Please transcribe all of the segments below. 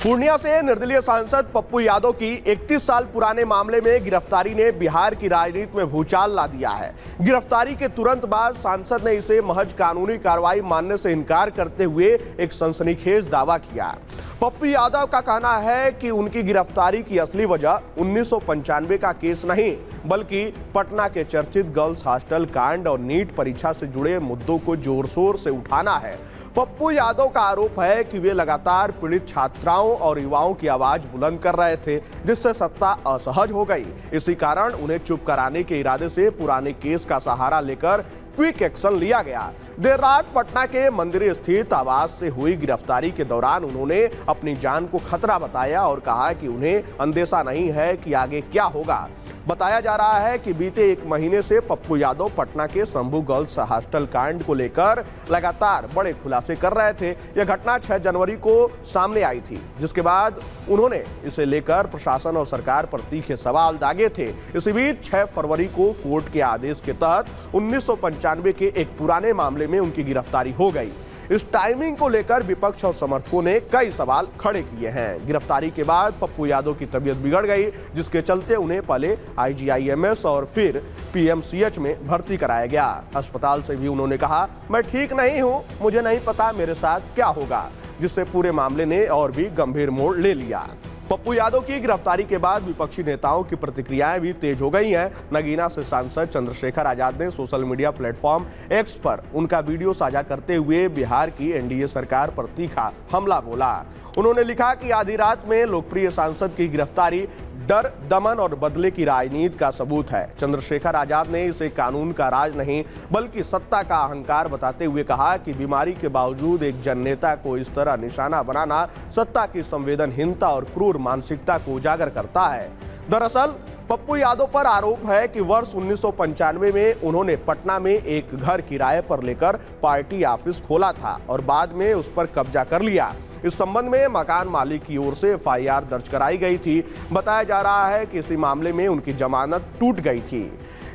पूर्णिया से निर्दलीय सांसद पप्पू यादव की 31 साल पुराने मामले में गिरफ्तारी ने बिहार की राजनीति में भूचाल ला दिया है। गिरफ्तारी के तुरंत बाद सांसद ने इसे महज कानूनी कार्रवाई मानने से इनकार करते हुए एक सनसनीखेज दावा किया। पप्पू यादव का कहना है कि उनकी गिरफ्तारी की असली वजह 1995 का केस नहीं, बल्कि पटना के चर्चित गर्ल्स हॉस्टल कांड और नीट परीक्षा से जुड़े मुद्दों को जोर शोर से उठाना है। पप्पू यादव का आरोप है कि वे लगातार पीड़ित छात्राओं और युवाओं की आवाज बुलंद कर रहे थे, जिससे सत्ता असहज हो गई। इसी कारण उन्हें चुप कराने के इरादे से पुराने केस का सहारा लेकर क्विक एक्शन लिया गया। देर रात पटना के मंदिर स्थित आवास से हुई गिरफ्तारी के दौरान उन्होंने अपनी जान को खतरा बताया और कहा कि उन्हें अंदेशा नहीं है कि आगे क्या होगा। बताया जा रहा है कि बीते एक महीने से पप्पू यादव पटना के शंभू गर्ल्स हॉस्टल कांड को लेकर लगातार बड़े खुलासे कर रहे थे। यह घटना 6 जनवरी को सामने आई थी, जिसके बाद उन्होंने इसे लेकर प्रशासन और सरकार पर तीखे सवाल दागे थे। इसी बीच 6 फरवरी को कोर्ट के आदेश के तहत 1995 के एक पुराने मामले में उनकी गिरफ्तारी हो गई। इस टाइमिंग को लेकर विपक्ष और समर्थकों ने कई सवाल खड़े किए हैं। गिरफ्तारी के बाद पप्पू यादव की तबीयत बिगड़ गई, जिसके चलते उन्हें पहले IGIMS और फिर PMCH में भर्ती कराया गया। अस्पताल से भी उन्होंने कहा, मैं ठीक नहीं हूं, मुझे नहीं पता मेरे साथ क्या होगा, जिससे पूरे मामले ने और भी गंभीर मोड़ ले लिया। पप्पू यादव की गिरफ्तारी के बाद विपक्षी नेताओं की प्रतिक्रियाएं भी तेज हो गई हैं। नगीना से सांसद चंद्रशेखर आजाद ने सोशल मीडिया प्लेटफॉर्म X पर उनका वीडियो साझा करते हुए बिहार की NDA सरकार पर तीखा हमला बोला। उन्होंने लिखा कि आधी रात में लोकप्रिय सांसद की गिरफ्तारी डर, दमन और बदले की राजनीति का सबूत है। चंद्रशेखर आजाद ने इसे कानून का राज नहीं, बल्कि सत्ता का अहंकार बताते हुए कहा कि बीमारी के बावजूद एक जननेता को इस तरह निशाना बनाना सत्ता की संवेदनहीनता और क्रूर मानसिकता को उजागर करता है। दरअसल पप्पू यादव पर आरोप है कि वर्ष 1995 में उन्होंने पटना में एक घर किराए पर लेकर पार्टी ऑफिस खोला था और बाद में उस पर कब्जा कर लिया। इस संबंध में मकान मालिक की ओर से FIR दर्ज कराई गई थी। बताया जा रहा है कि इसी मामले में उनकी जमानत टूट गई थी,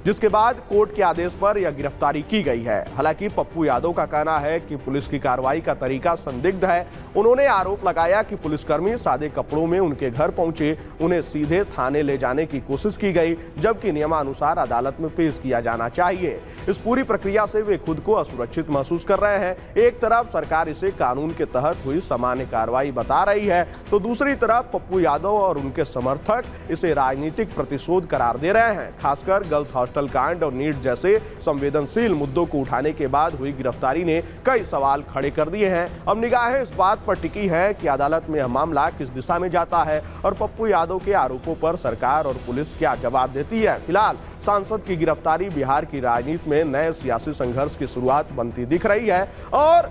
जिसके बाद कोर्ट के आदेश पर यह गिरफ्तारी की गई है। हालांकि पप्पू यादव का कहना है कि पुलिस की कार्रवाई का तरीका संदिग्ध है। उन्होंने आरोप लगाया कि पुलिसकर्मी सादे कपड़ों में उनके घर पहुंचे, उन्हें सीधे थाने ले जाने की कोशिश की गई, जबकि नियमानुसार अदालत में पेश किया जाना चाहिए। इस पूरी प्रक्रिया से वे खुद को असुरक्षित महसूस कर रहे हैं। एक तरफ सरकार इसे कानून के तहत हुई सामान्य कार्रवाई बता रही है, तो दूसरी तरफ पप्पू यादव और उनके समर्थक इसे राजनीतिक प्रतिशोध करार दे रहे हैं। खासकर गर्ल्स हॉस्टल कांड और नीट जैसे संवेदनशील मुद्दों को उठाने के बाद हुई गिरफ्तारी ने कई सवाल खड़े कर दिए हैं। अब निगाहें इस बात पर टिकी है कि अदालत में यह मामला किस दिशा में जाता है और पप्पू यादव के आरोपों पर सरकार और पुलिस क्या जवाब देती है। फिलहाल सांसद की गिरफ्तारी बिहार की राजनीति में नए सियासी संघर्ष की शुरुआत बनती दिख रही है और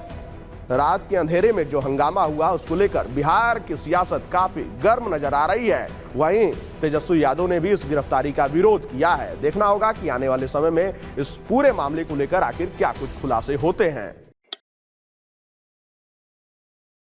रात के अंधेरे में जो हंगामा हुआ उसको लेकर बिहार की सियासत काफी गर्म नजर आ रही है। वहीं तेजस्वी यादव ने भी इस गिरफ्तारी का विरोध किया है। देखना होगा कि आने वाले समय में इस पूरे मामले को लेकर आखिर क्या कुछ खुलासे होते हैं।